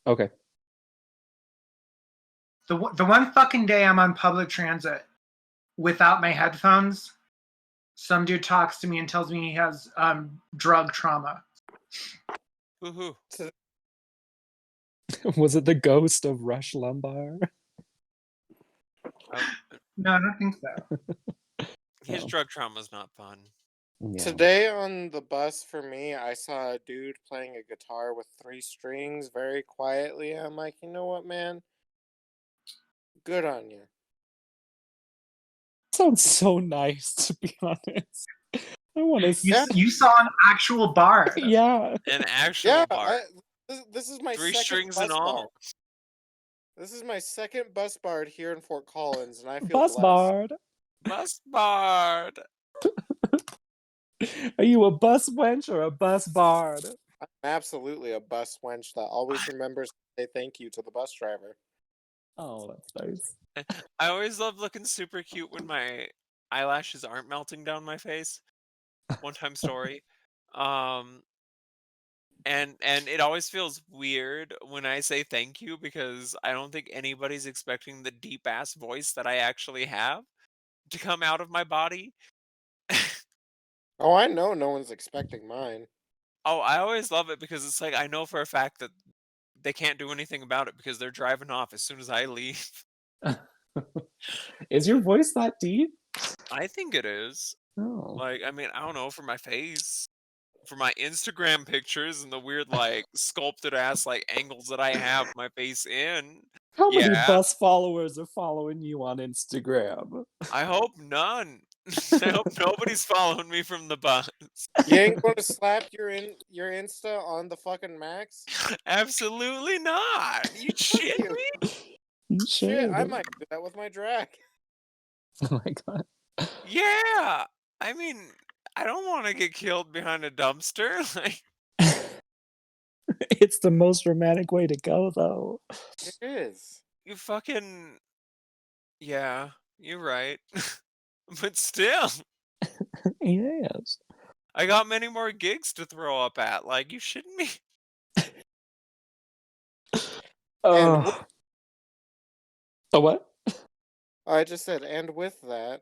Okay. The one fucking day I'm on public transit without my headphones, some dude talks to me and tells me he has drug trauma. Woohoo. Was it the ghost of Rush Limbaugh? No, I don't think so. His drug trauma is not fun. Yeah. Today on the bus for me, I saw a dude playing a guitar with 3 strings very quietly. I'm like, you know what, man? Good on you. Sounds so nice, to be honest. I want to. You saw an actual bard. Yeah. An actual bard. This is my 3 second strings bus and all. bard. This is my second bus bard here in Fort Collins, and I feel Bus blessed. bard. Bus bard. Are you a bus wench or a bus bard? I'm absolutely a bus wench that always remembers to say thank you to the bus driver. Oh, that's nice. I always love looking super cute when my eyelashes aren't melting down my face. One time story. And it always feels weird when I say thank you because I don't think anybody's expecting the deep ass voice that I actually have to come out of my body. Oh, I know no one's expecting mine. Oh, I always love it because it's like I know for a fact that they can't do anything about it because they're driving off as soon as I leave. Is your voice that deep? I think it is. Oh. Like, I mean, I don't know, for my face, for my Instagram pictures and the weird, like, sculpted ass, like, angles that I have my face in. How many bus followers are following you on Instagram? I hope none. I hope nobody's following me from the bus. You ain't going to slap your Insta on the fucking Max? Absolutely not. You shit me? You Shit, I should. might do that with my drag. Oh my god. Yeah. I mean, I don't want to get killed behind a dumpster. Like, It's the most romantic way to go, though. It is. you fucking... Yeah, you're right. But still, Yes. I got many more gigs to throw up at. Like, you shouldn't be. And Oh, what? I just said, and with that.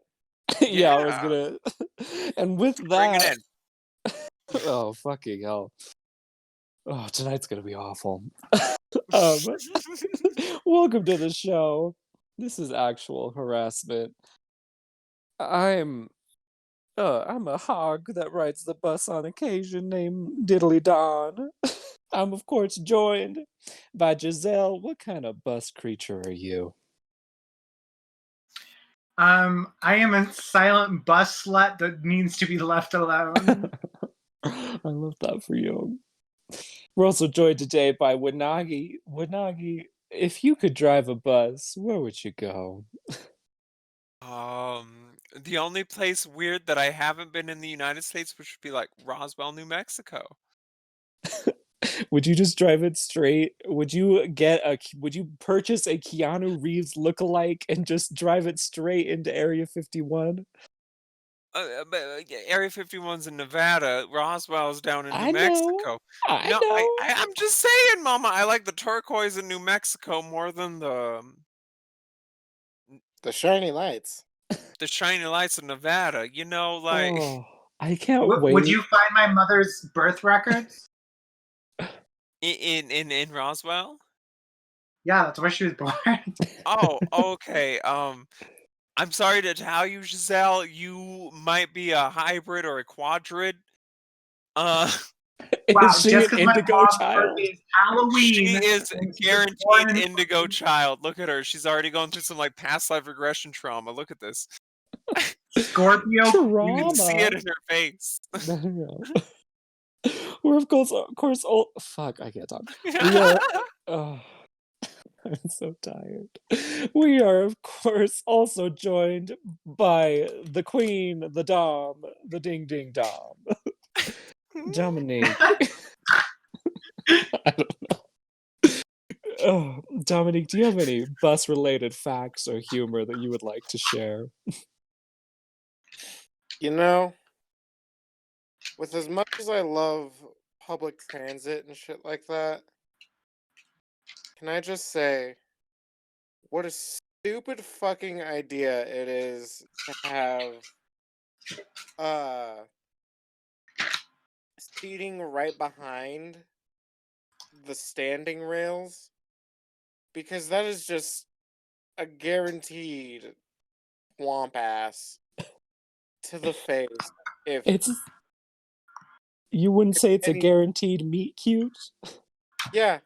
Yeah, I was gonna. And with Bring it that. in. Oh, fucking hell. Oh, tonight's gonna be awful. Welcome to the show. This is actual harassment. I'm a hog that rides the bus on occasion named Diddly Don. I'm, of course, joined by Giselle. What kind of bus creature are you? I am a silent bus slut that needs to be left alone. I love that for you. We're also joined today by Wanagi. Wanagi, if you could drive a bus, where would you go? The only place weird that I haven't been in the United States, which would be like Roswell, New Mexico. Would you just drive it straight? Would you purchase a Keanu Reeves lookalike and just drive it straight into Area 51? Area 51's in Nevada. Roswell's down in New I know. Mexico. I No, know. I'm just saying, Mama. I like the turquoise in New Mexico more than the shiny lights. The shiny lights of Nevada. You know, like. Oh, I can't wait. Would you find my mother's birth records? In Roswell? Yeah, that's where she was born. Oh, okay. I'm sorry to tell you, Giselle, you might be a hybrid or a quadrid. Wow, Is she just an because my indigo mom's child? birthday is Halloween. She is and she was guaranteed born in- indigo child. Look at her. She's already going through some like past life regression trauma. Look at this. Scorpio. You can Trauma. see it in her face. No. We're of course. Oh, fuck! I can't talk. We are. Oh, I'm so tired. We are, of course, also joined by the Queen, the Dom, the Ding Ding Dom, Dominique. I don't know. Oh, Dominique, do you have any bus-related facts or humor that you would like to share? You know, with as much as I love public transit and shit like that, Can I just say, what a stupid fucking idea it is to have uh seating right behind the standing rails, because that is just a guaranteed womp ass to the face. It's you wouldn't say it's a any- guaranteed meet cute? yeah,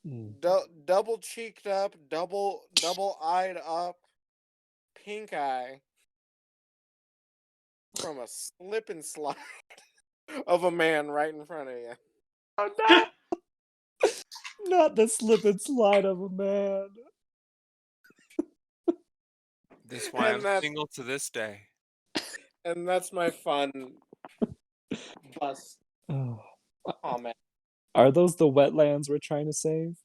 Mm. double cheeked up, double eyed up, pink eye from a slip and slide of a man right in front of you. Oh no! Not the slip and slide of a man. This why And I'm that- single to this day. And that's my fun bus Oh. comment. Are those the wetlands we're trying to save?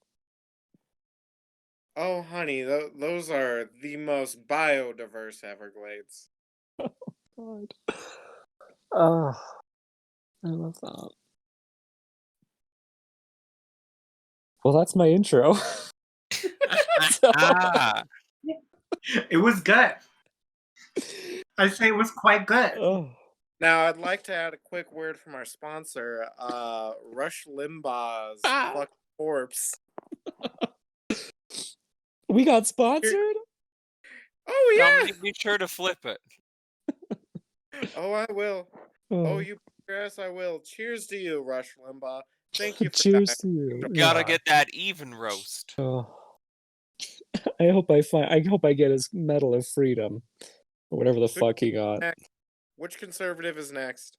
Oh, honey, those are the most biodiverse Everglades. God. Oh, I love that. Well, that's my intro. So- Ah, It was good. I say it was quite good. Oh. Now, I'd like to add a quick word from our sponsor, Rush Limbaugh's fucking corpse. We got sponsored? Oh, yeah! Dominic, be sure to flip it. Oh, I will. Oh, Oh, you yes, I will. Cheers to you, Rush Limbaugh. Thank you for cheers dying. to you. Gotta Yeah. get that even roast. Oh. I hope I get his Medal of Freedom. Or whatever the fuck he got. Which conservative is next?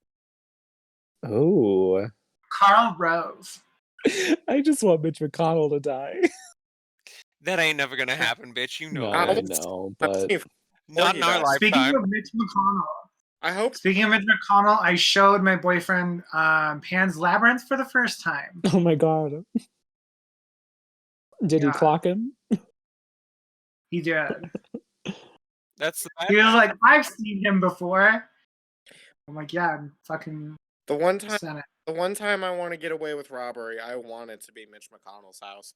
Oh. Carl Rove. I just want Mitch McConnell to die. That ain't never gonna happen, bitch. You know No, that. I know, but Not in our Speaking Speaking lifetime. of Mitch McConnell, I hope Speaking of Mitch McConnell, I showed my boyfriend Pan's Labyrinth for the first time. oh my god. Did he Yeah. clock him? He did. That's the He was bad. like, I've seen him before. I'm like, yeah, I'm fucking the one time Senate. I want to get away with robbery, I want it to be Mitch McConnell's house.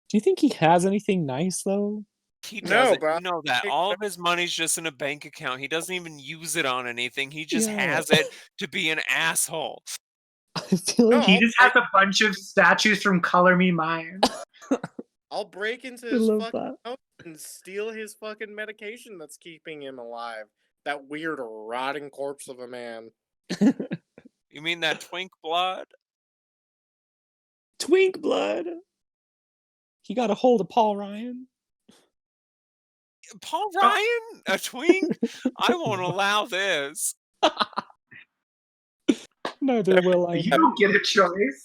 Do you think he has anything nice though? He No, doesn't. but You know that. I- All of his money's just in a bank account. He doesn't even use it on anything. He just Yeah. has it to be an asshole. I feel No, like He just has a bunch of statues from Color Me Mine. I'll break into I his love fucking that. house and steal his fucking medication that's keeping him alive. That weird rotting corpse of a man. You mean that twink blood? Twink blood. He got a hold of Paul Ryan. Paul Ryan? A twink? I won't allow this. Neither will I. You don't get a choice.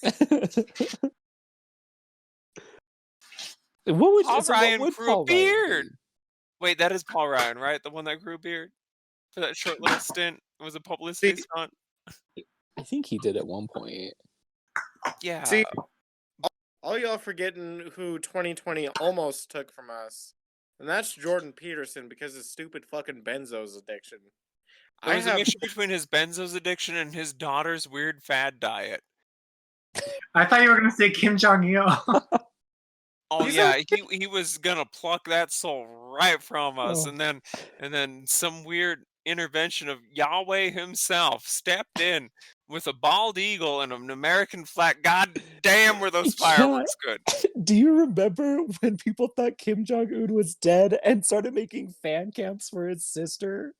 What would Paul so Ryan what would grew Paul a beard. Ryan Wait, that is Paul Ryan, right? The one that grew a beard for that short little stint. It was a publicity See- stunt. be? I think he did at one point. Yeah. See, all y'all forgetting who 2020 almost took from us, and that's Jordan Peterson because of stupid fucking benzos addiction. There was a have mixture between his benzos addiction and his daughter's weird fad diet. I thought you were gonna say Kim Jong Il. Oh He's yeah, he was gonna pluck that soul right from us, Oh. and then some weird intervention of Yahweh himself stepped in with a bald eagle and an American flag. God damn, were those Yeah. fireworks good? Do you remember when people thought Kim Jong Un was dead and started making fan camps for his sister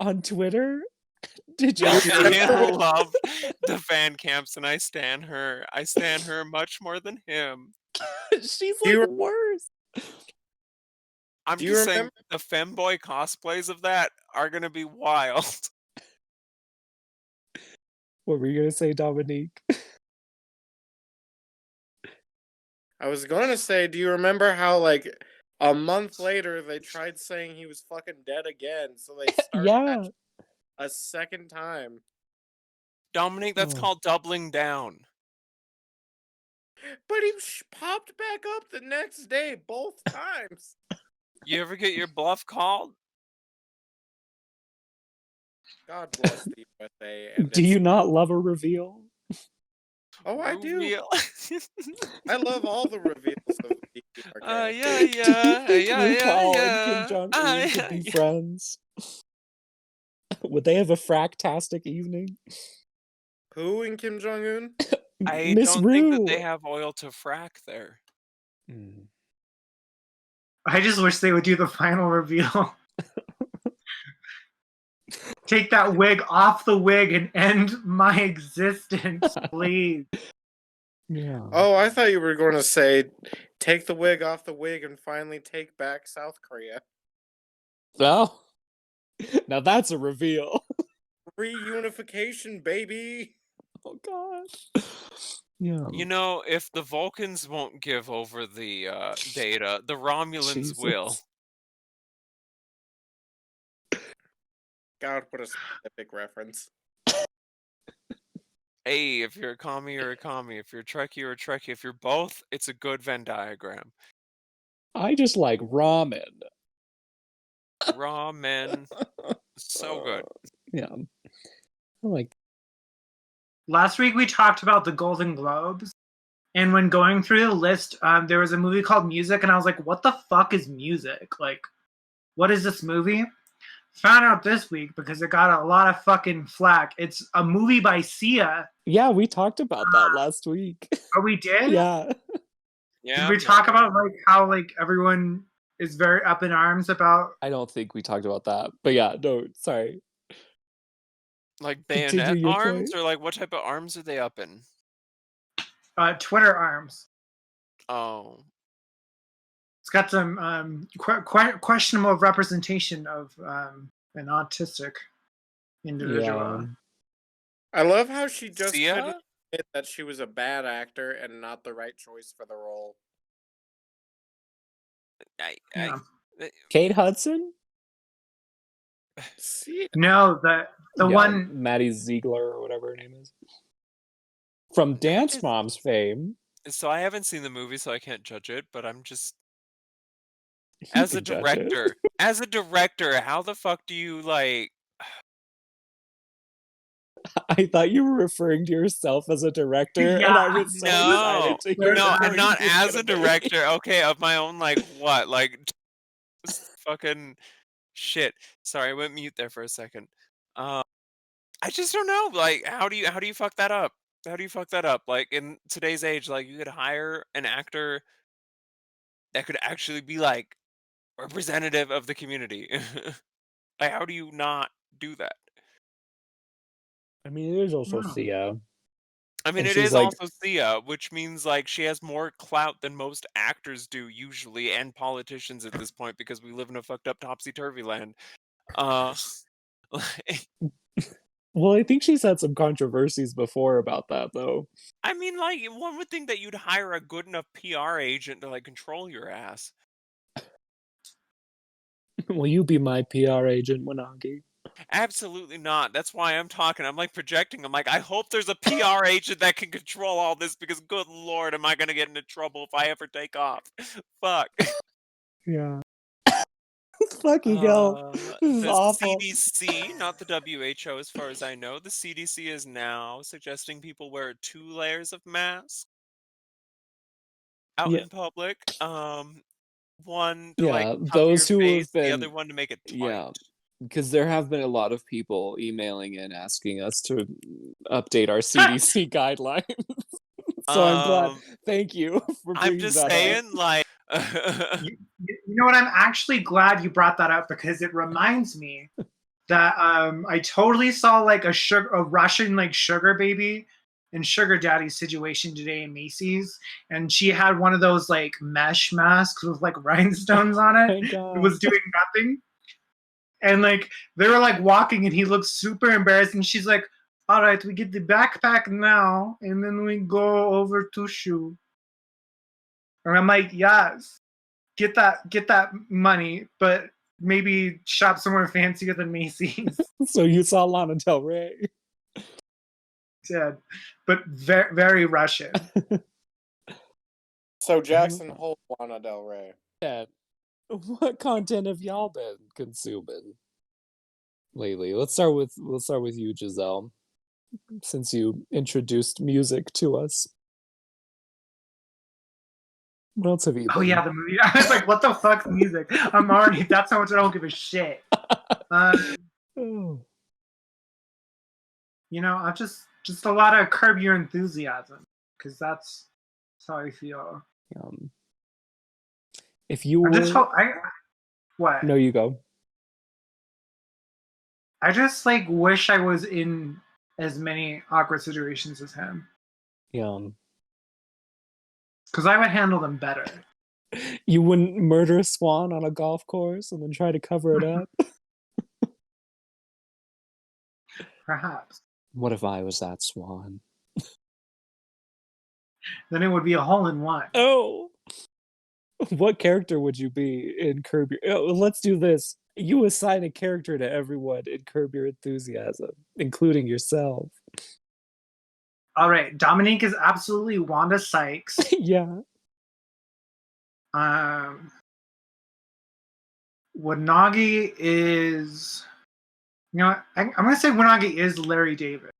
on Twitter? Did you? I remember? love the fan camps, and I stan her. I stan her much more than him. She's Do you like worse. I'm Do you just saying remember- the femboy cosplays of that are gonna be wild. What were you gonna say, Dominique? I was going to say, do you remember how, like, a month later they tried saying he was fucking dead again, so they started Yeah. that a second time. Dominic, that's Oh. called doubling down. But he popped back up the next day both times. You ever get your bluff called? God bless the USA. And Do you its- not love a reveal? Oh, I do. Reveal. I love all the reveals of BBRK. Yeah, yeah, Do you think yeah, RuPaul and yeah. Kim Jong-un could be Yeah. friends? Would they have a fractastic evening? Who in Kim Jong Un? I Miss don't think that Rue. they have oil to frack there. Mm. I just wish they would do the final reveal. Take that wig off the wig and end my existence, please. Yeah. Oh, I thought you were going to say, take the wig off the wig and finally take back South Korea. Oh. Now that's a reveal. Reunification, baby. Oh gosh. Yeah. You know, if the Vulcans won't give over the data, the Romulans Jesus. will. God, what a specific reference. Hey, if you're a commie, you're a commie. If you're a Trekkie, you're a Trekkie. If you're both, it's a good Venn diagram. I just like ramen. Ramen. So good. Yeah. I like Last week we talked about the Golden Globes, and when going through the list, there was a movie called Music, and I was like, what the fuck is Music? Like, what is this movie? Found out this week because it got a lot of fucking flack. It's a movie by Sia. Yeah, we talked about that last week. Oh, we did? Yeah. Yeah. Did we talk about like how like everyone is very up in arms about I don't think we talked about that. But yeah, no, sorry. Like Continue bayonet your arms, point. or like what type of arms are they up in? Twitter arms? Oh, It's got some questionable representation of an autistic individual. Yeah. I love how she just Sia? couldn't admit that she was a bad actor and not the right choice for the role. Yeah. Kate Hudson? See, No, the Yeah, one. Maddie Ziegler or whatever her name is. From Dance is- Moms fame. So I haven't seen the movie, so I can't judge it. But I'm just He as a can judge it. director. As a director, how the fuck do you like? I thought you were referring to yourself as a director, and I was so No, excited to hear no, the and movie not you were as gonna a make. director. Okay, of my own. Like what? Like fucking shit. Sorry, I went mute there for a second. I just don't know. Like, how do you fuck that up? How do you fuck that up? Like in today's age, like you could hire an actor that could actually be like representative of the community. Like, how do you not do that? I mean, it is also No. Sia. I mean, And it she's is like- also Sia, which means like she has more clout than most actors do usually, and politicians at this point, because we live in a fucked up topsy turvy land. Like, Well, I think she's had some controversies before about that, though. I mean, like one would think that you'd hire a good enough PR agent to like control your ass. Will you be my PR agent, Wanagi? Absolutely not. That's why I'm talking. I'm like projecting. I'm like, I hope there's a PR agent that can control all this, because good lord, am I gonna get into trouble if I ever take off? Fuck. Yeah. Fucking hell. This is The awful. CDC, not the WHO, as far as I know, the CDC is now suggesting people wear 2 layers of mask out Yeah. in public. One to Yeah, like cover those your who face, have the been- other one to make it tight. Yeah. Because there have been a lot of people emailing in asking us to update our CDC guidelines. So I'm glad. Thank you for bringing I'm just that saying, up. like, You know what? I'm actually glad you brought that up because it reminds me that I totally saw like a Russian like sugar baby and sugar daddy situation today in Macy's, and she had one of those like mesh masks with like rhinestones on it. Thank It God. was doing nothing, and like they were like walking, and he looked super embarrassed, and she's like, "All right, we get the backpack now, and then we go over to shoe." And I'm like, "Yes, get that money, but maybe shop somewhere fancier than Macy's." So you saw Lana Del Rey. Did, but very, very Russian. so Jackson Hole, Lana Del Rey. Yeah. What content have y'all been consuming lately? Let's start with you, Giselle. since you introduced music to us. What else have you Oh been? yeah, the movie. I was like, what the fuck's music? That's how much I don't give a shit. Oh, I've just a lot of Curb Your Enthusiasm, because that's how I feel. if you I'm just were... what? No, you go. I just like wish I was in as many awkward situations as him, because I would handle them better. You wouldn't murder a swan on a golf course and then try to cover it up? Perhaps. What if I was that swan? Then it would be a hole in one. Oh! What character would you be in Curb Your... Oh, let's do this. You assign a character to everyone in Curb Your Enthusiasm, including yourself. All right, Dominique is absolutely Wanda Sykes. Yeah. Wanagi is... I'm going to say Wanagi is Larry David.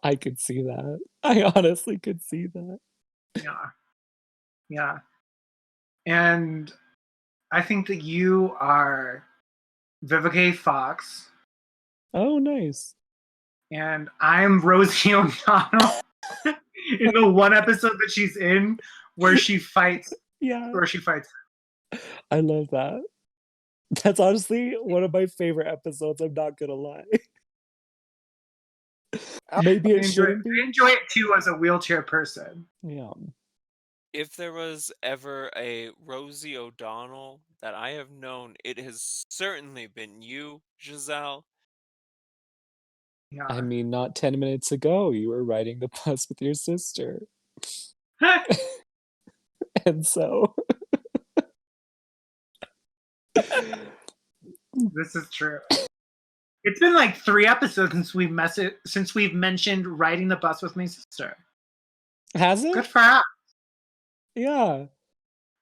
I could see that. I honestly could see that. Yeah. And I think that you are Vivica Fox. Oh, nice. And I'm Rosie O'Donnell in the one episode that she's in where she fights. Yeah. Where she fights. I love that. That's honestly one of my favorite episodes, I'm not gonna lie. Maybe it shouldn't be. I enjoy it too as a wheelchair person. Yeah. If there was ever a Rosie O'Donnell that I have known, it has certainly been you, Giselle. Yeah. I mean, not 10 minutes ago, you were riding the bus with your sister. And so... This is true. It's been like 3 episodes since we've mentioned riding the bus with my sister. Has it? Good for her. Yeah.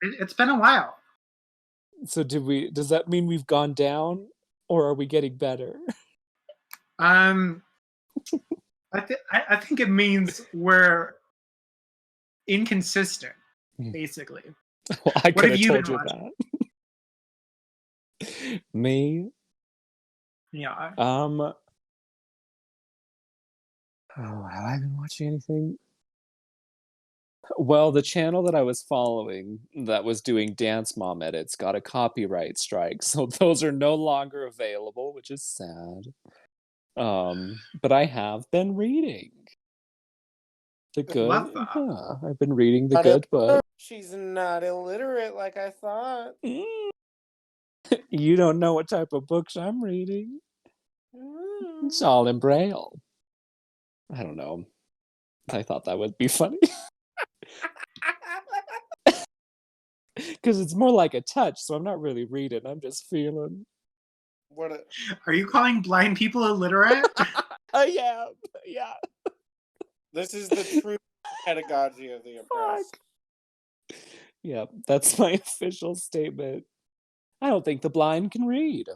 It's been a while. So does that mean we've gone down, or are we getting better? I think it means we're inconsistent, basically. Well, I could have you told been you watching? that. Me? Yeah. Oh, have I been watching anything? Well, the channel that I was following that was doing Dance Mom edits got a copyright strike, so those are no longer available, which is sad. But I have been reading the good. Love that. Yeah, I've been reading the good book. She's not illiterate like I thought. You don't know what type of books I'm reading. It's all in Braille. I don't know. I thought that would be funny. Because it's more like a touch, so I'm not really reading. I'm just feeling. Are you calling blind people illiterate? Yeah. This is the true pedagogy of the oppressed. Yeah, that's my official statement. I don't think the blind can read.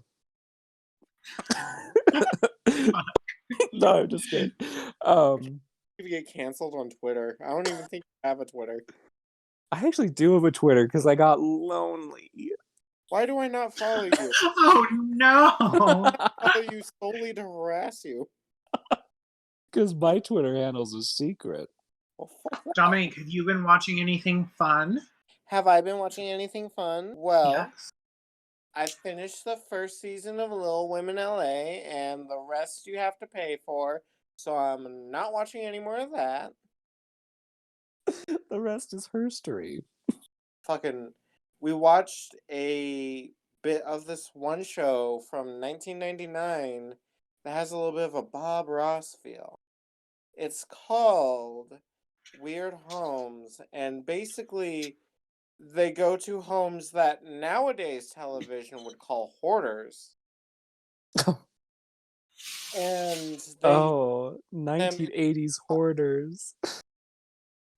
No, I'm just kidding. You get canceled on Twitter. I don't even think you have a Twitter. I actually do have a Twitter because I got lonely. Why do I not follow you? Oh no! I follow you solely to harass you. Because my Twitter handle's a secret. Well, fuck that. Dominique, have you been watching anything fun? Have I been watching anything fun? Well, Yes. I finished the first season of Little Women LA, and the rest you have to pay for, so I'm not watching any more of that. The rest is herstory. We watched a bit of this one show from 1999 that has a little bit of a Bob Ross feel. It's called Weird Homes, and basically they go to homes that nowadays television would call hoarders. And they 1980s hoarders.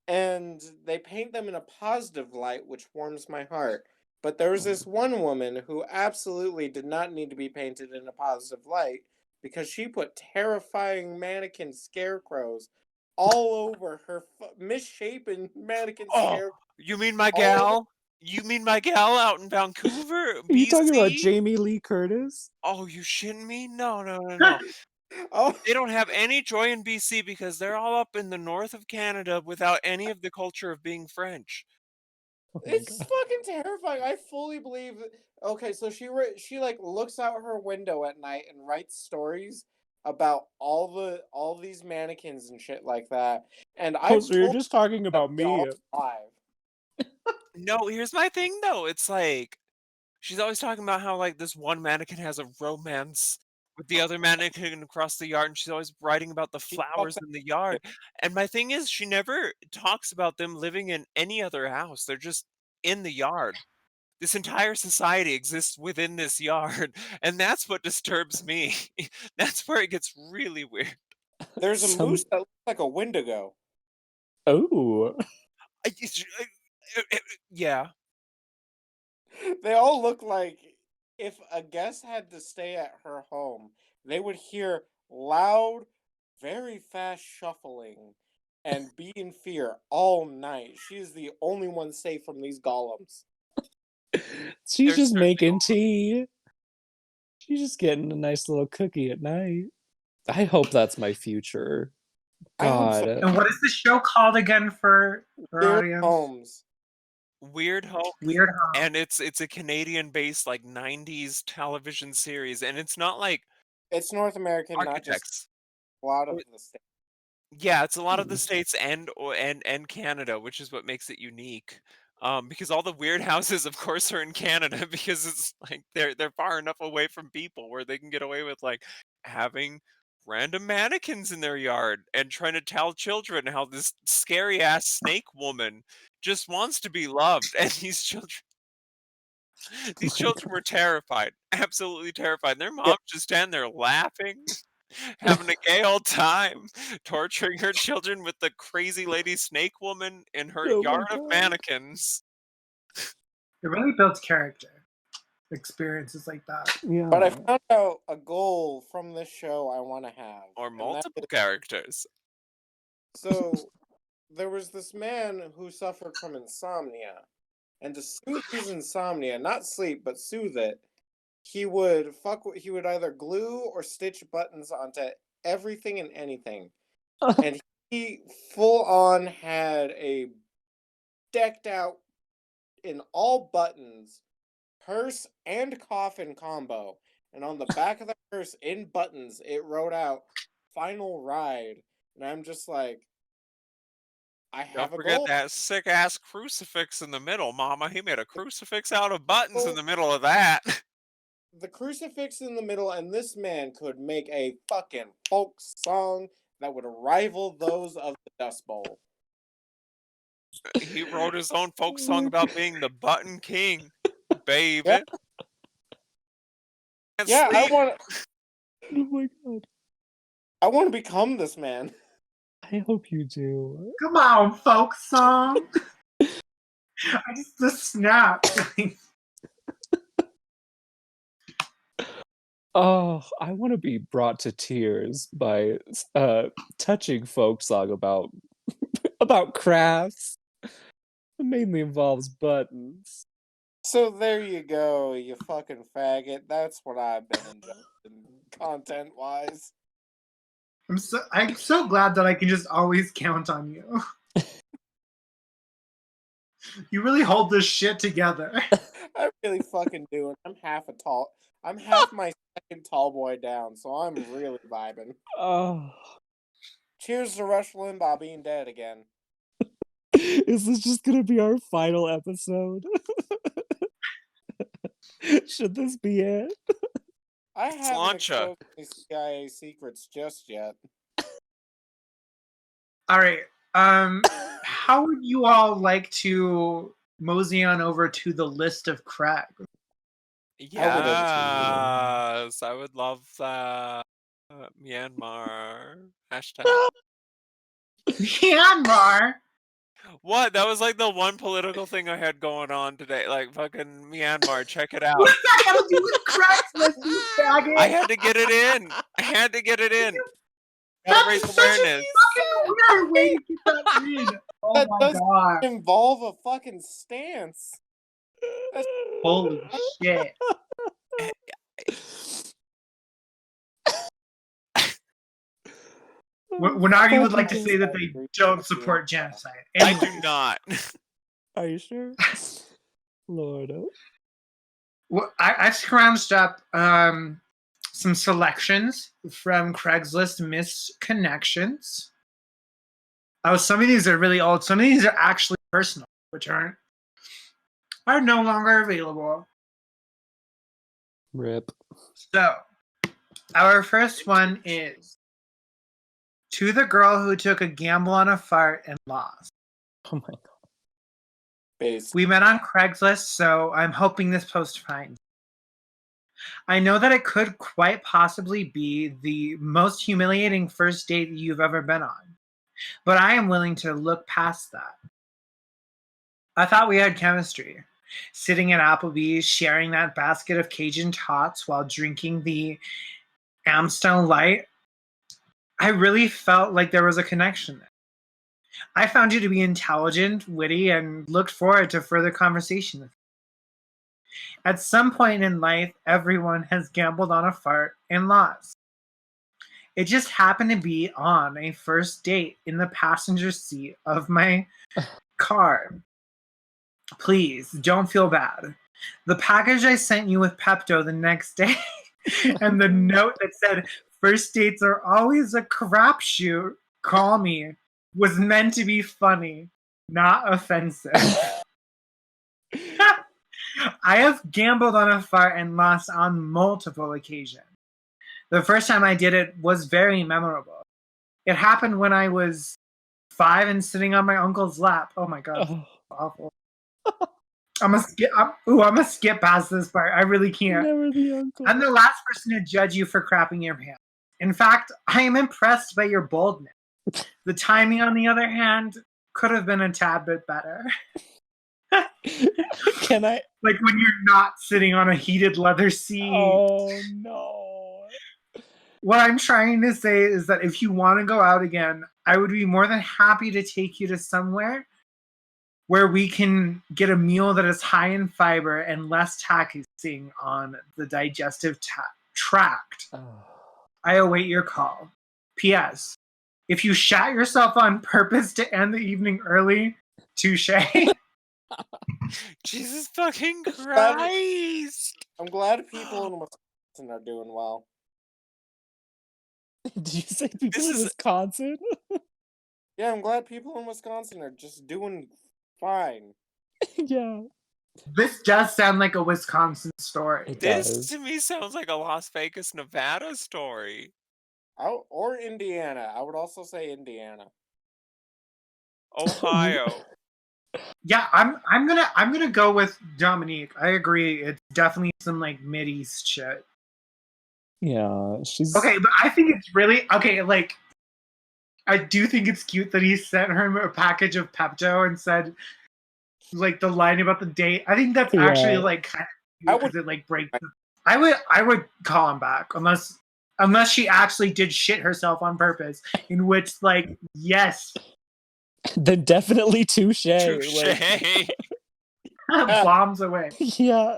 and they paint them in a positive light, which warms my heart. But there was this one woman who absolutely did not need to be painted in a positive light because she put terrifying mannequin scarecrows all over her misshapen mannequin Oh, scarecrow. you mean my all over- gal? You mean my gal out in Vancouver, Are you talking about BC? Jamie Lee Curtis? Oh, you shitting me? No. Oh, They don't have any joy in BC because they're all up in the north of Canada without any of the culture of being French. Oh my it's god. fucking terrifying. I fully believe. Okay, so she like looks out her window at night and writes stories about all these mannequins and shit like that. And Oh, I've so you're told just talking that about they're all me. alive. No, here's my thing though. It's like she's always talking about how like this one mannequin has a romance with the other mannequin across the yard, and she's always writing about the She fucks flowers in the yard. And my thing is, she never talks about them living in any other house. They're just in the yard. This entire society exists within this yard, and that's what disturbs me. That's where it gets really weird. There's a Some- moose that looks like a Wendigo. Oh. Yeah. They all look like if a guest had to stay at her home, they would hear loud, very fast shuffling and be in fear all night. She is the only one safe from these golems. She's There's just certainly making tea. She's just getting a nice little cookie at night. I hope that's my future. I hope so. God. And what is the show called again for Weird audience? homes. Weird Homes, Weird Home. and it's a Canadian-based like 90s television series, and it's not like It's North American, not just architects. a lot of the states. Yeah, it's a lot of the states and Canada, which is what makes it unique. Because all the weird houses, of course, are in Canada because it's like they're far enough away from people where they can get away with like having random mannequins in their yard and trying to tell children how this scary ass snake woman just wants to be loved, and these children were terrified, absolutely terrified. Their Yeah. moms just stand there laughing, having a gay old time, torturing her children with the crazy lady snake woman in her Oh my yard of God. mannequins. It really builds character. Experiences like that. Yeah. But I found out a goal from this show I want to have. Or and that multiple is- characters. So there was this man who suffered from insomnia. And to soothe his insomnia, not sleep, but soothe it, he would either glue or stitch buttons onto everything and anything. And he full on had a decked out in all buttons hearse and coffin combo. And on the back of the hearse in buttons, it wrote out "Final Ride." And I'm just like, I Don't have a forget goal. that sick ass crucifix in the middle, Mama. He made a crucifix out of buttons in Oh. the middle of that. The crucifix in the middle, and this man could make a fucking folk song that would rival those of the Dust Bowl. He wrote his own folk song about being the button king, baby. Yeah. Can't Yeah, sleep. Oh my God. I want to become this man. I hope you do. Come on, folk song. I just the snap. Oh, I want to be brought to tears by touching folk song about about crafts. It mainly involves buttons. So there you go, you fucking faggot. That's what I've been enjoying content wise. I'm so glad that I can just always count on you. You really hold this shit together. I really fucking do, and I'm half my second tall boy down, so I'm really vibing. Oh, Cheers to Rush Limbaugh being dead again. is this just gonna be our final episode? Should this be it? I haven't Slancha. exposed any CIA secrets just yet. All right. How would you all like to mosey on over to the list of crap? Yes, I would love that. Myanmar. Hashtag. Myanmar. What? That was like the one political thing I had going on today. Like fucking Myanmar. Check it out. What does that have to do with Craigslist, you faggot? I had to get it in. I had to get it in. Gotta raise That's such a awareness. fucking weird way to get that in. Oh That my doesn't god. involve a fucking stance. Holy shit. Well, now you would like to say that they don't support genocide. I Anyway, do not. Are you sure? Lord. well, I scrounged up some selections from Craigslist missed connections. Oh, some of these are really old. Some of these are actually personal, which are no longer available. Rip. So, our first one is to the girl who took a gamble on a fart and lost. Oh my god. Based. We met on Craigslist, so I'm hoping this post finds. I know that it could quite possibly be the most humiliating first date you've ever been on, but I am willing to look past that. I thought we had chemistry. Sitting at Applebee's, sharing that basket of Cajun tots while drinking the Amstel Light, I really felt like there was a connection there. I found you to be intelligent, witty, and looked forward to further conversation with you. At some point in life, everyone has gambled on a fart and lost. It just happened to be on a first date in the passenger seat of my car. Please, don't feel bad. The package I sent you with Pepto the next day and the note that said, first dates are always a crapshoot, call me, was meant to be funny, not offensive. I have gambled on a fart and lost on multiple occasions. The first time I did it was very memorable. It happened when I was 5 and sitting on my uncle's lap. Oh my god, Oh, awful. I'm gonna skip past this part. I really can't. never the uncle. I'm the last person to judge you for crapping your pants. In fact, I am impressed by your boldness. The timing, on the other hand, could have been a tad bit better. Can I? Like when you're not sitting on a heated leather seat. Oh no. What I'm trying to say is that if you want to go out again, I would be more than happy to take you to somewhere where we can get a meal that is high in fiber and less taxing on the digestive tract. Oh. I await your call. P.S. If you shat yourself on purpose to end the evening early, touche. Jesus fucking Christ! I'm glad people in Wisconsin are doing well. Did you say people This in is- Wisconsin? Yeah, I'm glad people in Wisconsin are just doing fine. Yeah. This does sound like a Wisconsin story. It This does. to me sounds like a Las Vegas, Nevada story. Or Indiana. I would also say Indiana. Ohio. Yeah, I'm gonna go with Dominique. I agree. It's definitely some like Mideast shit. Yeah, she's Okay, but I think it's really okay. Like, I do think it's cute that he sent her a package of Pepto and said, like, the line about the date. I think that's actually Yeah. like kind I of would- because it like breaks. I would call him back unless she actually did shit herself on purpose. In which, like, yes, then definitely touche. Touche. Like, bombs away. yeah.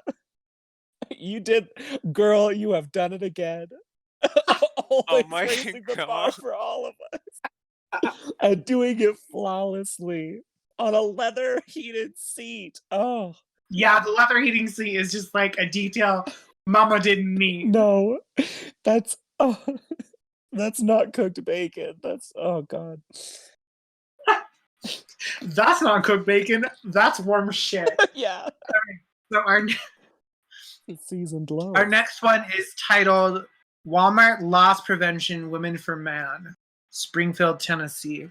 You did, girl, you have done it again. Always my raising the bar God. for all of us. And doing it flawlessly on a leather heated seat. Oh, Yeah, the leather heating seat is just like a detail Mama didn't need. no. That's that's not cooked bacon. That's oh god. That's not cooked bacon. That's warm shit. Yeah. So It's seasoned low. our next one is titled Walmart Loss Prevention Women for Man, Springfield, Tennessee.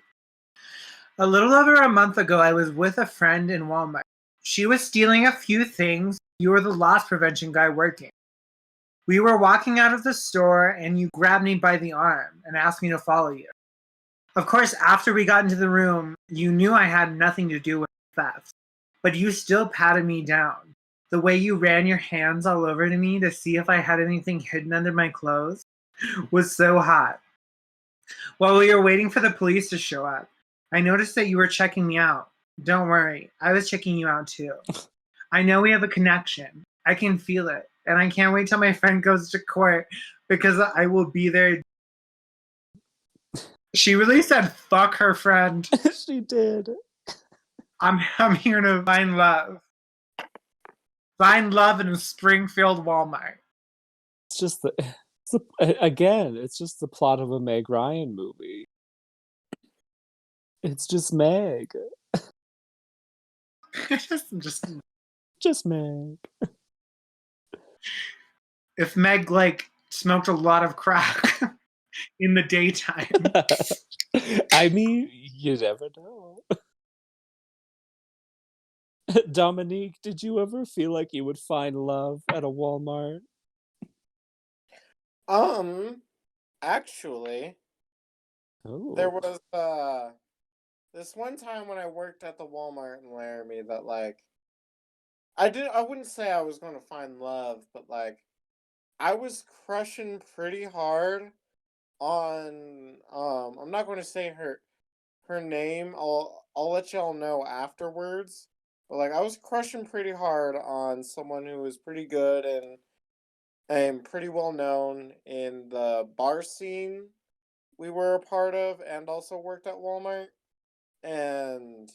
A little over a month ago, I was with a friend in Walmart. She was stealing a few things. You were the loss prevention guy working. We were walking out of the store and you grabbed me by the arm and asked me to follow you. Of course, after we got into the room, you knew I had nothing to do with theft, but you still patted me down. The way you ran your hands all over to me to see if I had anything hidden under my clothes was so hot. While we were waiting for the police to show up, I noticed that you were checking me out. Don't worry, I was checking you out too. I know we have a connection. I can feel it, and I can't wait till my friend goes to court because I will be there. She really said, fuck her friend. She did. I'm here to find love. Find love in a Springfield Walmart. It's just it's just the plot of a Meg Ryan movie. It's just Meg. Just Meg. If Meg like smoked a lot of crack in the daytime. I mean, you never know. Dominique, did you ever feel like you would find love at a Walmart? Actually, there Oh. was this one time when I worked at the Walmart in Laramie that like I wouldn't say I was going to find love, but like I was crushing pretty hard on I'm not going to say her name. I'll let y'all know afterwards. But like I was crushing pretty hard on someone who was pretty good and pretty well known in the bar scene we were a part of and also worked at Walmart. And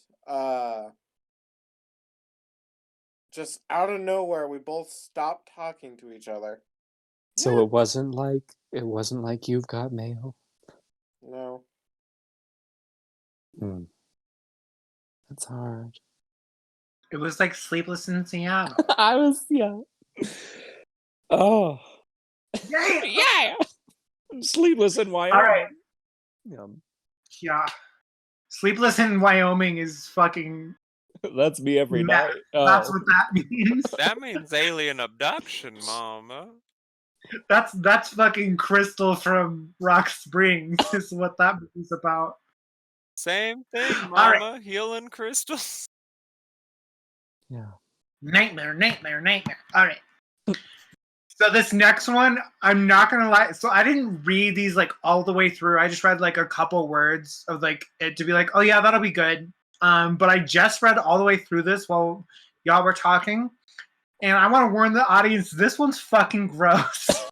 just out of nowhere we both stopped talking to each other. So Yeah. it wasn't like You've Got Mail. No. That's hard. It was like Sleepless in Seattle. Oh. Yeah. Yeah. Sleepless in Wyoming. All right. Yum. Yeah. Sleepless in Wyoming is fucking. That's me every night. That's Oh. what that means. That means alien abduction, mama. That's fucking Crystal from Rock Springs is what that movie's about. Same thing, All right. mama. Healing crystals. Yeah. Nightmare. All right. So this next one, I'm not gonna lie. So I didn't read these like all the way through. I just read like a couple words of like it to be like, oh yeah, that'll be good. But I just read all the way through this while y'all were talking, and I want to warn the audience: this one's fucking gross.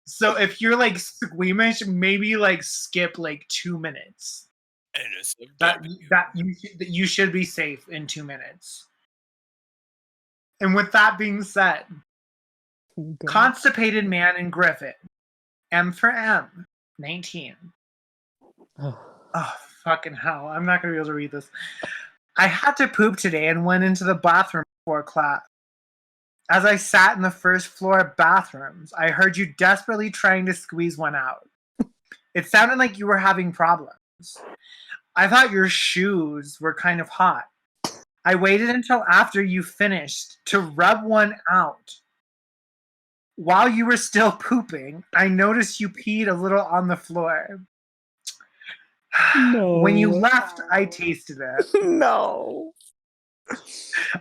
So if you're like squeamish, maybe like skip like 2 minutes. That you should be safe in 2 minutes. And with that being said, Okay. Constipated Man in Griffin. M for M. 19. Oh, fucking hell. I'm not going to be able to read this. I had to poop today and went into the bathroom before class. As I sat in the first floor bathrooms, I heard you desperately trying to squeeze one out. It sounded like you were having problems. I thought your shoes were kind of hot. I waited until after you finished to rub one out. While you were still pooping, I noticed you peed a little on the floor. No. When you left, I tasted it. No.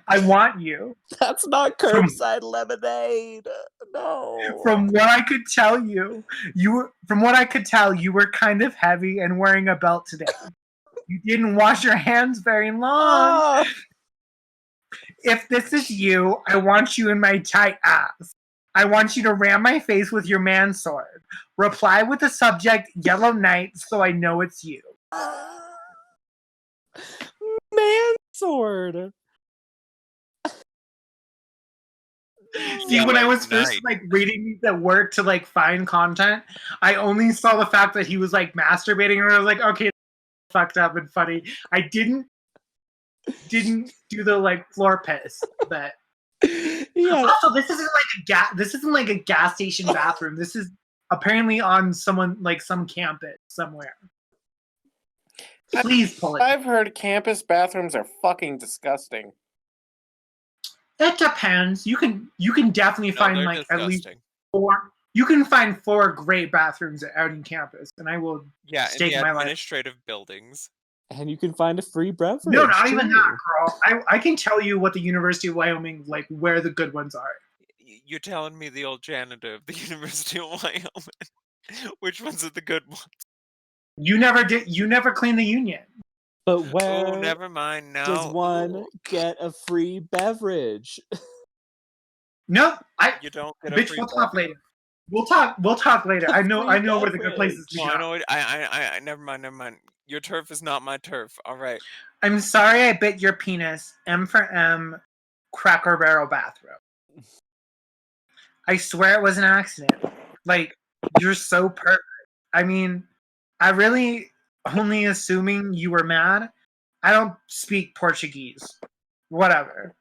I want you. That's not curbside lemonade. No. From what I could tell, you were kind of heavy and wearing a belt today. You didn't wash your hands very long. Ah. If this is you, I want you in my tight ass. I want you to ram my face with your man sword. Reply with the subject Yellow Knight so I know it's you. Man sword. See, when I was first like reading these at work to like find content, I only saw the fact that he was like masturbating, and I was like, okay, fucked up and funny. I didn't do the like floor piss, but Yeah. also this isn't like a gas station bathroom. This is apparently on some campus somewhere. Please pull it. I've heard campus bathrooms are fucking disgusting. It depends. You can definitely find like disgusting. at least 4. You can find 4 great bathrooms at Outing campus, and I will Yeah, in stake the my life. administrative buildings. And you can find a free beverage. No, not even too. that, girl. I can tell you what the University of Wyoming, like, where the good ones are. You're telling me the old janitor of the University of Wyoming. Which ones are the good ones? You never cleaned the union. But Oh, where never mind. No. does one Ooh. get a free beverage? No, You don't get a bitch, free we'll talk beverage. later. We'll talk later. I know Free where the good places to No, go. I know it. I never mind. Your turf is not my turf. All right. I'm sorry I bit your penis. M for M, Cracker Barrel bathroom. I swear it was an accident. Like, you're so perfect. I mean, I really only assuming you were mad. I don't speak Portuguese. Whatever.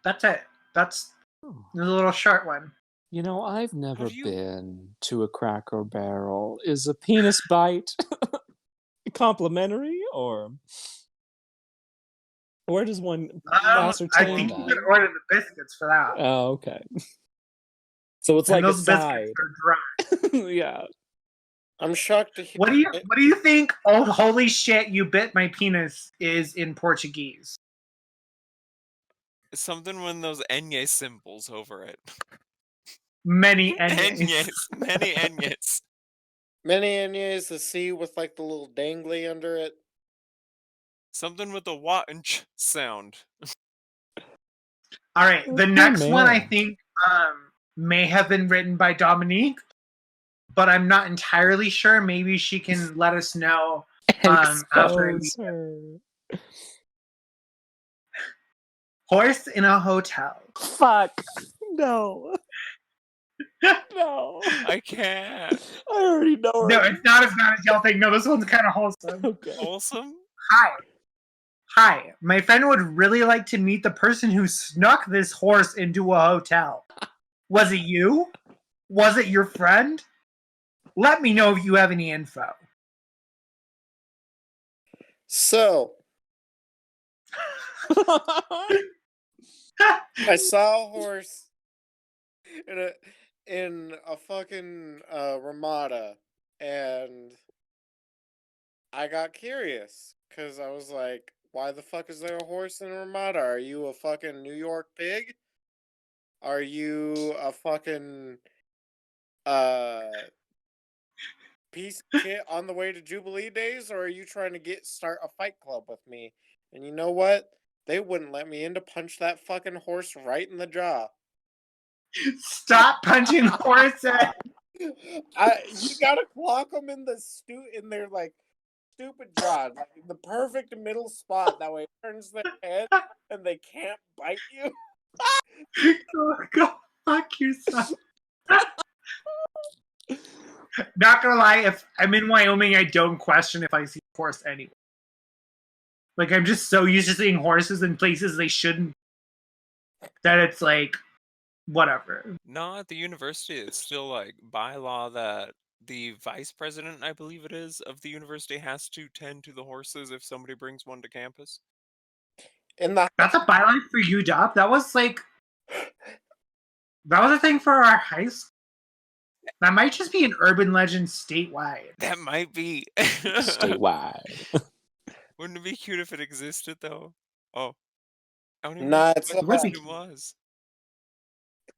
That's it. That's the little short one. You know, I've never do you- been to a Cracker Barrel. Is a penis bite complimentary, or where does one I ascertain think you that? could order the biscuits for that. Oh, okay. So it's And like a those side. biscuits are dry. Yeah. I'm shocked to hear. What do you think? Oh, holy shit! You bit my penis is in Portuguese. Something when those Enye symbols over it. Many enyes. Enyes. Many Enyes. Many Enyes, the C with like the little dangly under it. Something with a wa and ch sound. All right, the Oh, next one I man. think may have been written by Dominique, but I'm not entirely sure. Maybe she can let us know after. Expose her. Horse in a hotel. Fuck. No. No. I can't. I already know her. No, it's not as bad as y'all think. No, this one's kind of wholesome. Okay. Wholesome? Hi. My friend would really like to meet the person who snuck this horse into a hotel. Was it you? Was it your friend? Let me know if you have any info. So, I saw a horse in a fucking Ramada, and I got curious because I was like, "Why the fuck is there a horse in a Ramada? Are you a fucking New York pig? Are you a fucking piece of shit on the way to Jubilee Days, or are you trying to start a fight club with me?" And you know what? They wouldn't let me in to punch that fucking horse right in the jaw. Stop punching horses. You gotta clock them in their like stupid jaw, like in the perfect middle spot. That way, it turns their head and they can't bite you. Go fuck yourself. Not gonna lie, if I'm in Wyoming, I don't question if I see a horse anywhere. Like, I'm just so used to seeing horses in places they shouldn't that it's like, whatever. No, at the university, it's still like by law that the vice president, I believe it is, of the university has to tend to the horses if somebody brings one to campus. That's a byline for UW. That was a thing for our high school. That might just be an urban legend statewide. That might be. Statewide. Wouldn't it be cute if it existed, though? Oh. I don't even Nah, know it's what the not. question was.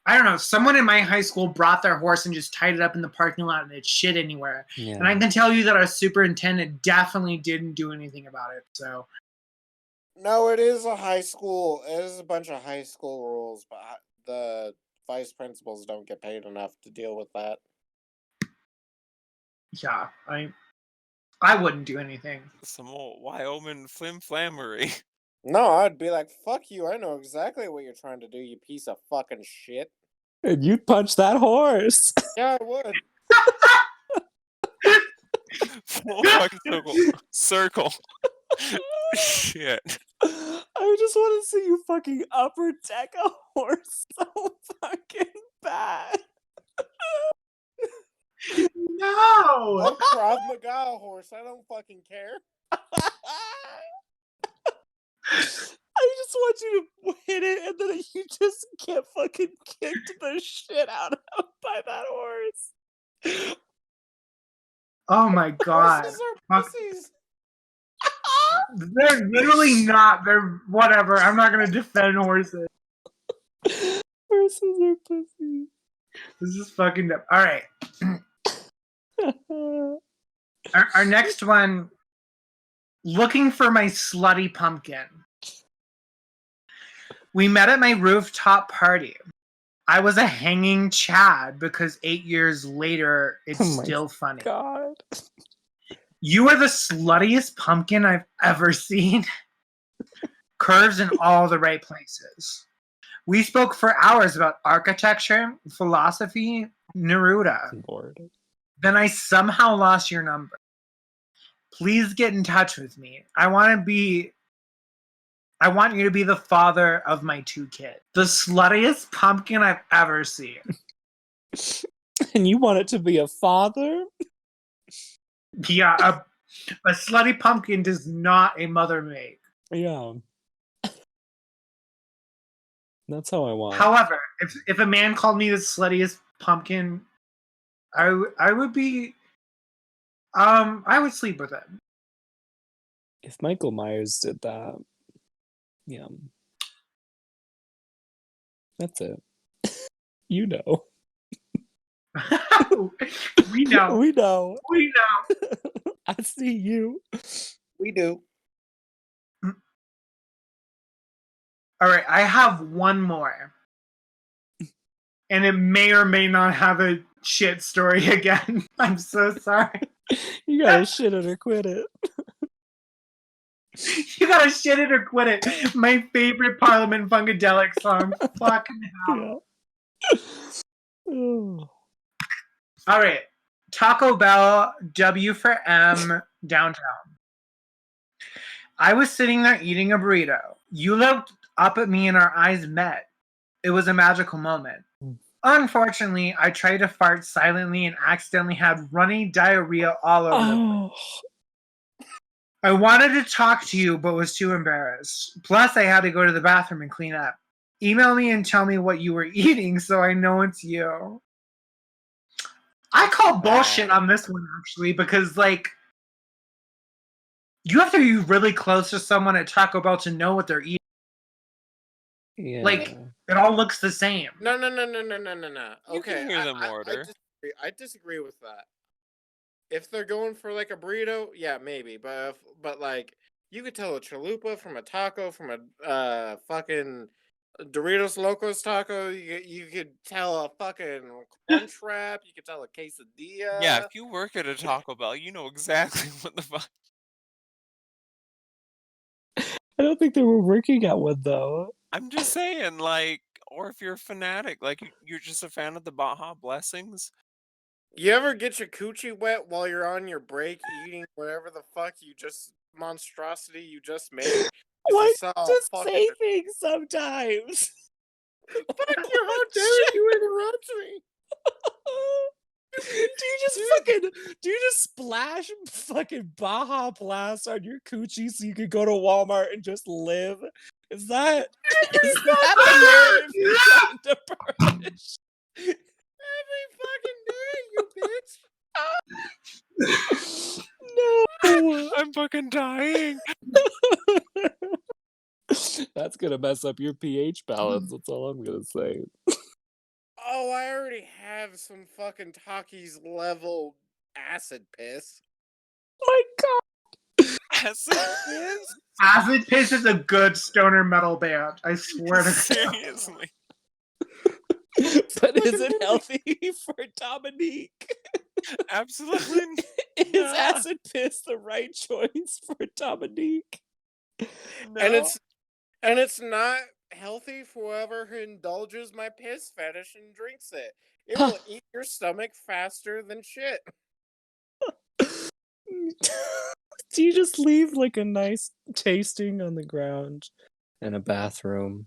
I don't know. Someone in my high school brought their horse and just tied it up in the parking lot and it shit anywhere. Yeah. And I can tell you that our superintendent definitely didn't do anything about it. So No, it is a high school. It is a bunch of high school rules, but the vice principals don't get paid enough to deal with that. yeah, I wouldn't do anything. Some old Wyoming flim-flammery. No, I'd be like, fuck you, I know exactly what you're trying to do, you piece of fucking shit. And you'd punch that horse. Yeah, I would. Full fucking circle. Shit. I just want to see you fucking upper deck a horse so fucking bad. No! I'll Krav Maga a horse, I don't fucking care. I just just want you to hit it, and then you just get fucking kicked the shit out of by that horse. Oh my god. Horses are Fuck. pussies. They're literally not. They're whatever. I'm not gonna defend horses. Horses are pussies. This is fucking dumb. All right. Our next one. Looking for my slutty pumpkin. We met at my rooftop party. I was a hanging Chad because 8 years later, it's Oh my still funny. God. You are the sluttiest pumpkin I've ever seen. Curves in all the right places. We spoke for hours about architecture, philosophy, Neruda. I'm bored. Then I somehow lost your number. Please get in touch with me. I want you to be the father of my 2 kids. The sluttiest pumpkin I've ever seen. And you want it to be a father? Yeah, a slutty pumpkin does not a mother make. Yeah. That's how I want it. However, if a man called me the sluttiest pumpkin, I would be I would sleep with him. If Michael Myers did that, yeah. That's it. You know. We know. We know. We know. I see you. We do. All right, I have one more. And it may or may not have a shit story again. I'm so sorry. You gotta shit it or quit it. You gotta shit it or quit it. My favorite Parliament Funkadelic song. Fucking hell. Yeah. Oh. All right. Taco Bell, W for M, downtown. I was sitting there eating a burrito. You looked up at me and our eyes met. It was a magical moment. Unfortunately, I tried to fart silently and accidentally had runny diarrhea all over the place. Oh. I wanted to talk to you, but was too embarrassed. Plus, I had to go to the bathroom and clean up. Email me and tell me what you were eating so I know it's you. I call bullshit on this one, actually, because, like, you have to be really close to someone at Taco Bell to know what they're eating. Yeah. Like, it all looks the same. No. You Okay, can hear them I order. I disagree with that. If they're going for like a burrito, yeah, maybe. But like, you could tell a chalupa from a taco from a fucking Doritos Locos taco. You could tell a fucking crunch wrap. You could tell a quesadilla. Yeah, if you work at a Taco Bell, you know exactly what the fuck. I don't think they were working at one though. I'm just saying, like, or if you're a fanatic, like you're just a fan of the Baja Blessings. You ever get your coochie wet while you're on your break eating whatever the fuck monstrosity you just made? Why It's all just fucking- say things sometimes? Fuck you! How dare you interrupt me? Do you just splash fucking Baja Blast on your coochie so you could go to Walmart and just live? Is that the narrative you're trying to push? Every fucking day, you bitch. No. I'm fucking dying. That's gonna mess up your pH balance. That's all I'm gonna say. Oh, I already have some fucking Takis level acid piss. My God. Acid piss? Acid Piss is a good stoner metal band. I swear to God. Seriously. But is it healthy for Dominique? Absolutely. Is not. acid piss the right choice for Dominique? No. And it's not healthy for whoever who indulges my piss fetish and drinks it. It will eat your stomach faster than shit. Do you just leave like a nice tasting on the ground in a bathroom?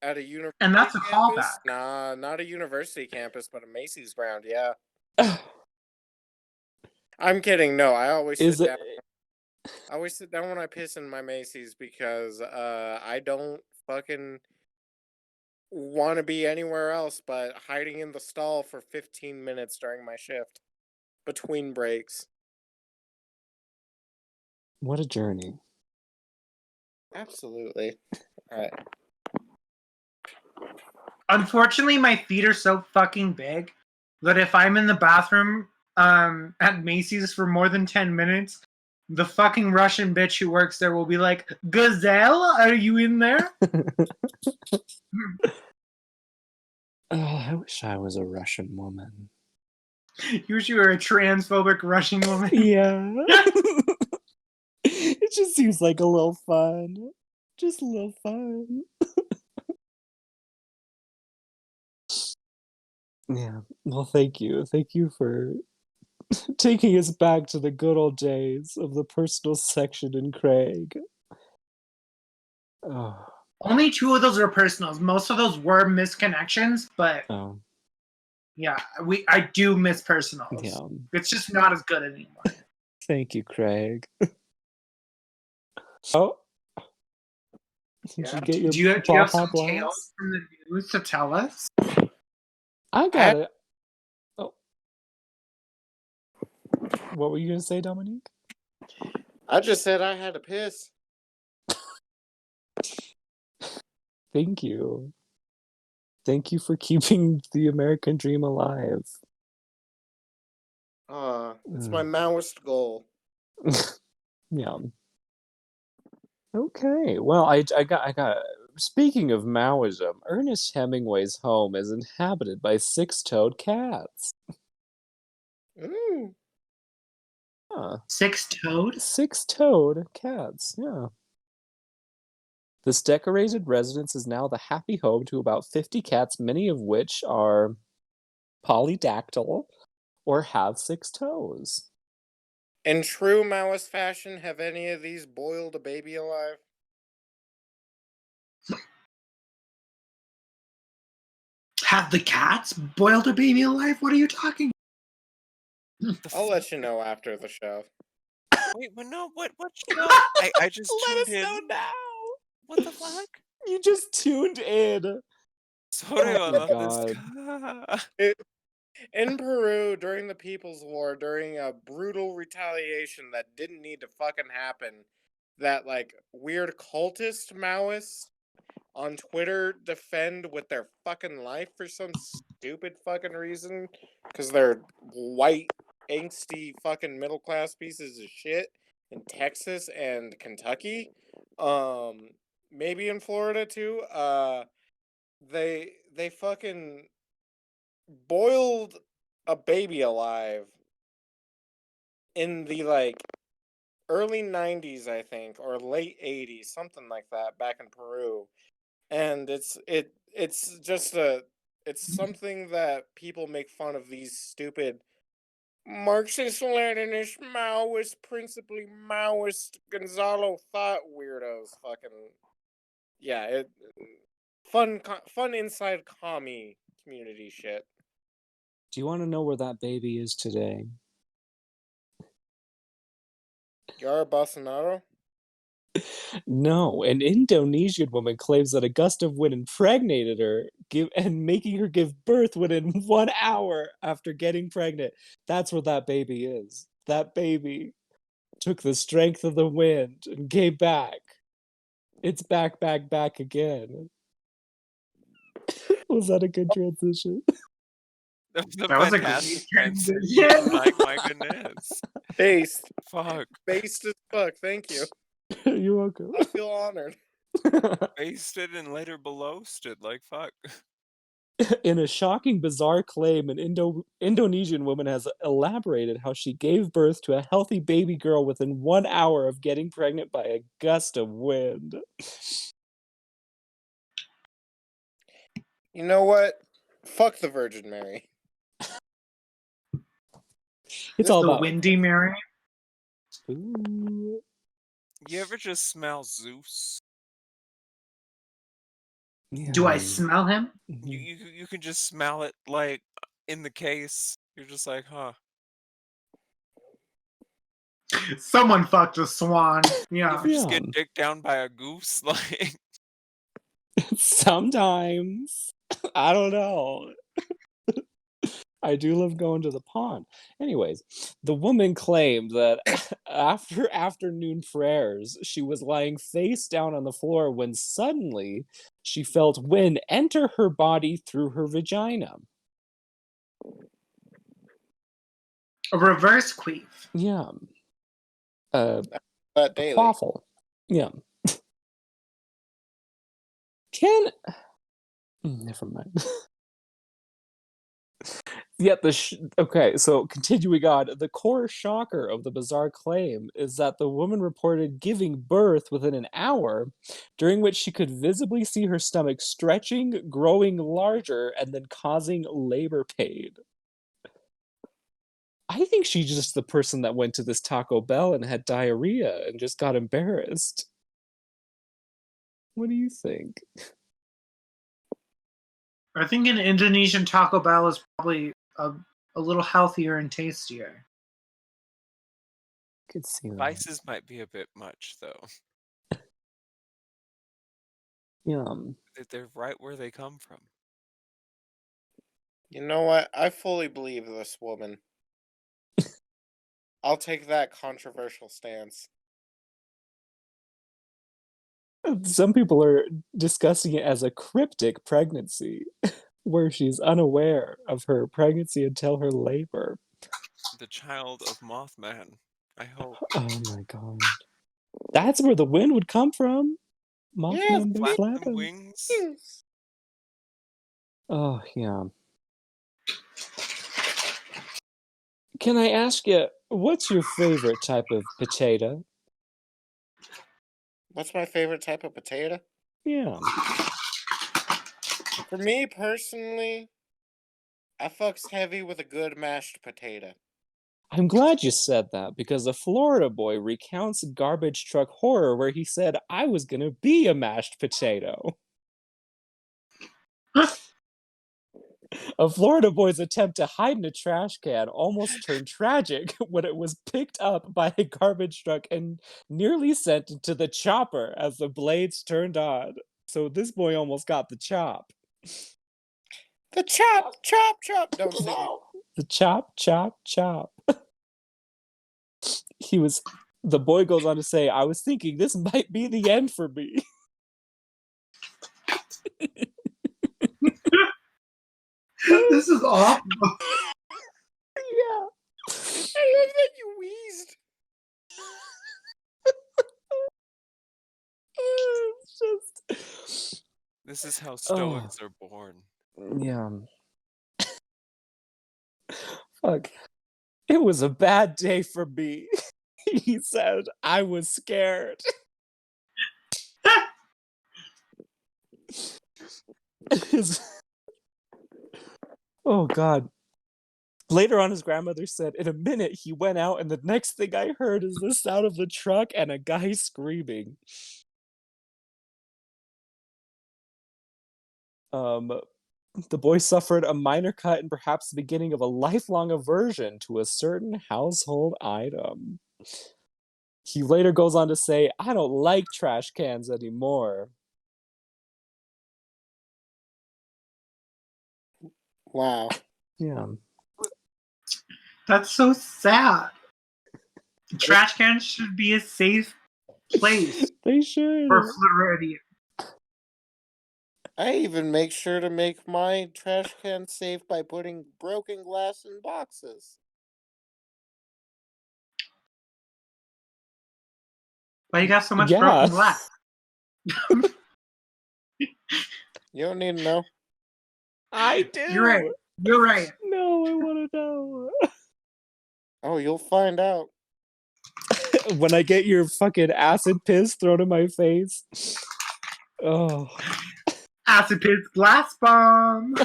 At a university And that's a campus? callback. Nah, not a university campus, but a Macy's ground, yeah. I'm kidding, no, I always Is sit it? down. I always sit down when I piss in my Macy's because I don't fucking want to be anywhere else but hiding in the stall for 15 minutes during my shift between breaks. What a journey. Absolutely. All right. Unfortunately, my feet are so fucking big that if I'm in the bathroom at Macy's for more than 10 minutes, the fucking Russian bitch who works there will be like, Gazelle, are you in there? Oh, I wish I was a Russian woman. You wish you were a transphobic Russian woman. Yeah. It just seems like a little fun. Just a little fun. Yeah. Well, thank you. Thank you for taking us back to the good old days of the personal section in Craig. Oh. Only 2 of those are personals. Most of those were misconnections, but Oh. yeah, I do miss personals. Yeah. It's just not as good anymore. Thank you, Craig. Oh. Did you get your Do you have Baja some Blast? tales from the news to tell us? I got it. Oh. What were you going to say, Dominique? I just said I had to piss. Thank you. Thank you for keeping the American dream alive. It's my Maoist goal. Yeah. Okay. Well, I got. Speaking of Maoism, Ernest Hemingway's home is inhabited by 6-toed cats. Ooh. Huh. 6-toed? 6-toed cats. Yeah. This decorated residence is now the happy home to about 50 cats, many of which are polydactyl or have 6 toes. In true Maoist fashion, have any of these boiled a baby alive? Have the cats boiled a baby alive? What are you talking? I'll let you know after the show. Wait, but no, what show? I just Let tuned us know in. now. What the fuck? You just tuned in. Sorry Oh my about this. In Peru, during the People's War, during a brutal retaliation that didn't need to fucking happen, that, like, weird cultist Maoists on Twitter defend with their fucking life for some stupid fucking reason, because they're white, angsty fucking middle-class pieces of shit in Texas and Kentucky, maybe in Florida too, they fucking boiled a baby alive in the, like, early 90s, I think, or late 80s, something like that, back in Peru. And it's just it's something that people make fun of, these stupid Marxist Leninist Maoist, principally Maoist Gonzalo thought weirdos. Fucking yeah, fun inside commie community shit. Do you want to know where that baby is today? Yara Bolsonaro? No, an Indonesian woman claims that a gust of wind impregnated her, making her give birth within 1 hour after getting pregnant. That's where that baby is. That baby took the strength of the wind and came back. It's back again. Was that a good transition? The That was a great fantastic transition. my goodness. Based. Fuck. Based as fuck, thank you. You're welcome. I feel honored. Basted and later belowsted, like fuck. In a shocking, bizarre claim, an Indonesian woman has elaborated how she gave birth to a healthy baby girl within 1 hour of getting pregnant by a gust of wind. You know what? Fuck the Virgin Mary. It's all The about Windy Mary. Ooh. You ever just smell Zeus? Do I Yeah. smell him? You can just smell it, like, in the case. You're just like, huh. Someone fucked a swan. You Yeah. ever just Yeah. get dicked down by a goose? Like, Sometimes. I don't know. I do love going to the pond. Anyways, the woman claimed that after afternoon prayers, she was lying face down on the floor when suddenly she felt wind enter her body through her vagina. A reverse queef. Yeah. But daily. Quaffle. Yeah. Never mind. Yet okay, so continuing on, the core shocker of the bizarre claim is that the woman reported giving birth within an hour, during which she could visibly see her stomach stretching, growing larger, and then causing labor pain. I think she's just the person that went to this Taco Bell and had diarrhea and just got embarrassed. What do you think? I think an Indonesian Taco Bell is probably a little healthier and tastier. Could see that. spices might be a bit much, though. Yeah. They're right where they come from. You know what? I fully believe this woman. I'll take that controversial stance. Some people are discussing it as a cryptic pregnancy, where she's unaware of her pregnancy until her labor. The child of Mothman. I hope. Oh my god. That's where the wind would come from. Mothman been Flap them flapping. wings. Oh, yeah. Can I ask you, what's your favorite type of potato? What's my favorite type of potato? Yeah. For me personally, I fucks heavy with a good mashed potato. I'm glad you said that, because a Florida boy recounts garbage truck horror where he said, I was gonna be a mashed potato. A Florida boy's attempt to hide in a trash can almost turned tragic when it was picked up by a garbage truck and nearly sent into the chopper as the blades turned on. So this boy almost got the chop. The chop, chop, chop. Don't sing it. The chop, chop, chop. The boy goes on to say, I was thinking this might be the end for me. This is awful. Yeah. I love that you wheezed. It's just... This is how stoics are born. Yeah. Fuck. It was a bad day for me. He said, I was scared. Oh, God. Later on, his grandmother said, in a minute, he went out, and the next thing I heard is the sound of the truck and a guy screaming. The boy suffered a minor cut and perhaps the beginning of a lifelong aversion to a certain household item. He later goes on to say, I don't like trash cans anymore. Wow. Yeah. That's so sad. Trash cans should be a safe place They should. for Floridians. I even make sure to make my trash can safe by putting broken glass in boxes. Why you got so much Yeah. broken glass? You don't need to know. I do. You're right. You're right. No, I want to know. Oh, you'll find out. When I get your fucking acid piss thrown in my face. Oh. Acid piss glass bomb.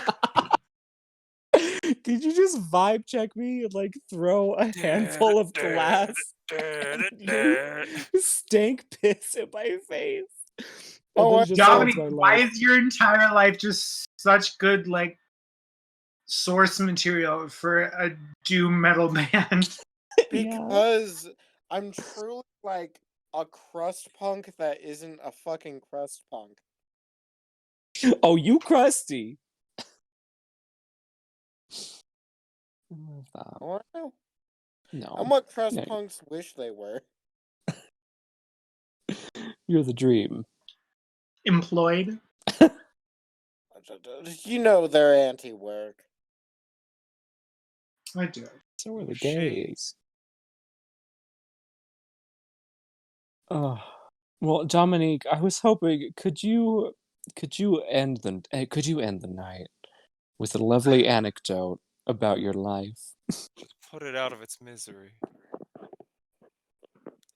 Did you just vibe check me and like throw a handful of glass stank piss in my face? Oh, And then just Dominique, ends my why life. is your entire life just such good like source material for a doom metal band? Yeah. Because I'm truly like a crust punk that isn't a fucking crust punk. Oh, you crusty. I love that. I wanna know. No, I'm what crust no, punks wish they were. you're the dream. Employed. You know they're anti-work. I do. So are the Shade. gays. Oh, well, Dominique, I was hoping could you end the night with a lovely anecdote about your life? Put it out of its misery.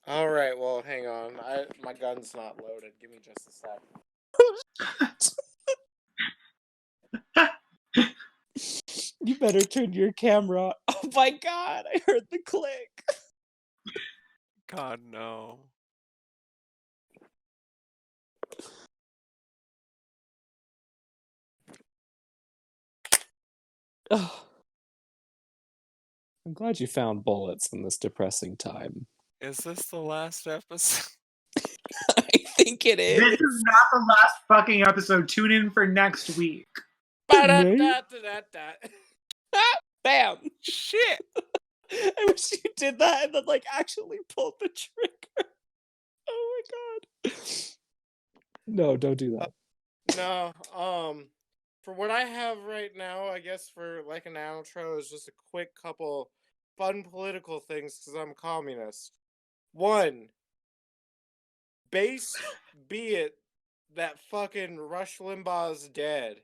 All right, well, hang on. My gun's not loaded. Give me just a sec. You better turn your camera on. Oh my god, I heard the click. God, no. Oh, I'm glad you found bullets in this depressing time. Is this the last episode? I think it This is. is not the last fucking episode. Tune in for next week. Ba-da-da-da-da-da. Bam! Shit! I wish you did that and then like actually pulled the trigger. Oh my god. No, don't do that. No, for what I have right now, I guess for like an outro is just a quick couple fun political things because I'm communist. One, base be it that fucking Rush Limbaugh is dead.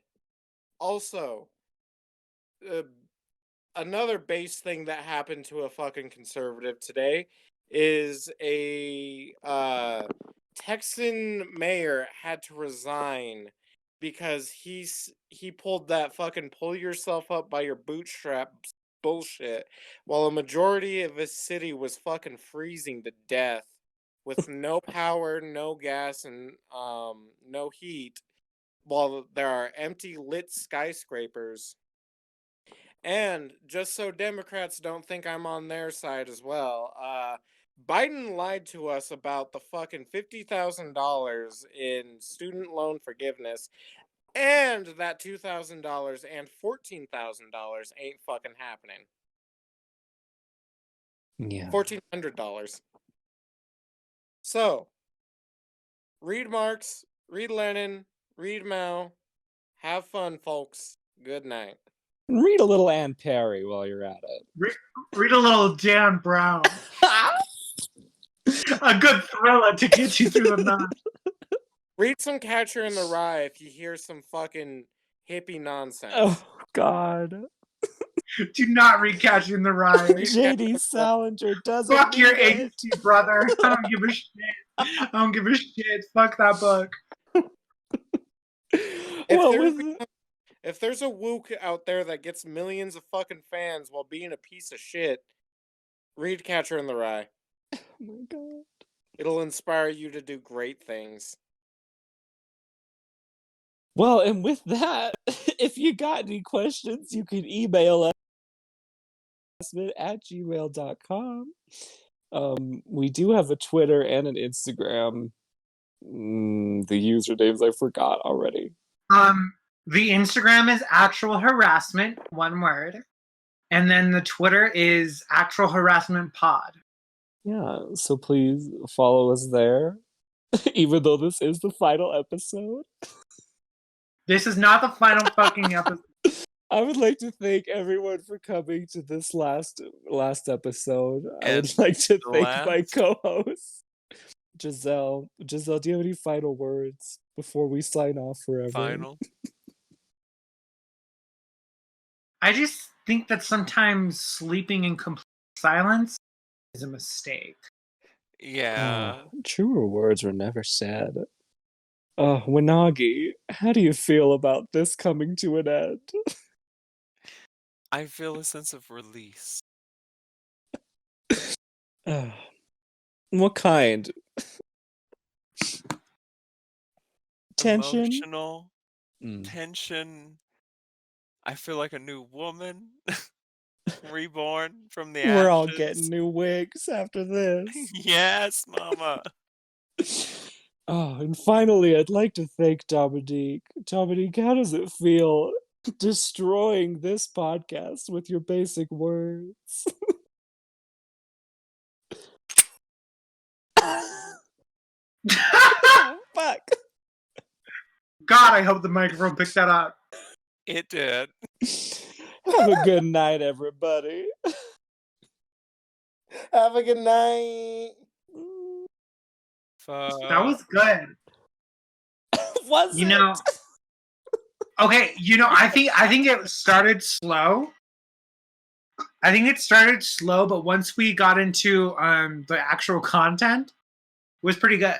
Also, uh, another base thing that happened to a fucking conservative today is a Texan mayor had to resign because he pulled that fucking pull yourself up by your bootstraps bullshit while a majority of his city was fucking freezing to death with no power, no gas, and no heat while there are empty lit skyscrapers. And just so Democrats don't think I'm on their side as well, Biden lied to us about the fucking $50,000 in student loan forgiveness, and that $2,000 and $14,000 ain't fucking happening. Yeah. $1,400. So, read Marx, read Lenin, read Mao. Have fun, folks. Good night. Read a little Ann Perry while you're at Read a little Dan Brown. it. A good thriller to get you through the night. Read some Catcher in the Rye if you hear some fucking hippie nonsense. Oh god. Do not read Catcher in the Rye. JD Salinger doesn't Fuck your need it. agency, brother. I don't give a shit. I don't give a shit. Fuck that book. If there's a wook out there that gets millions of fucking fans while being a piece of shit, read Catcher in the Rye. Oh my god. It'll inspire you to do great things. Well, and with that, if you got any questions, you can email us at gmail.com. We do have a Twitter and an Instagram. The usernames I forgot already. The Instagram is actual harassment, one word. And then the Twitter is actual harassment pod. Yeah, so please follow us there. Even though this is the final episode. This is not the final fucking episode. I would like to thank everyone for coming to this last episode. I would And like to the thank my last? co-host, Giselle. Giselle, do you have any final words before we sign off forever? Final. I just think that sometimes sleeping in complete silence is a mistake. Yeah. Truer words were never said. Wanagi, how do you feel about this coming to an end? I feel a sense of release. What kind? Tension? Emotional tension. I feel like a new woman. reborn from the We're all ashes. getting new wigs after this. Yes, mama. Oh, and finally, I'd like to thank Dominique. Dominique, how does it feel destroying this podcast with your basic words? Oh, fuck. God, I hope the microphone picked that up. It did. Have a good night, everybody. Have a good night. That was good. Was You it? know, okay, I think it started slow. I think it started slow, but once we got into the actual content, it was pretty good.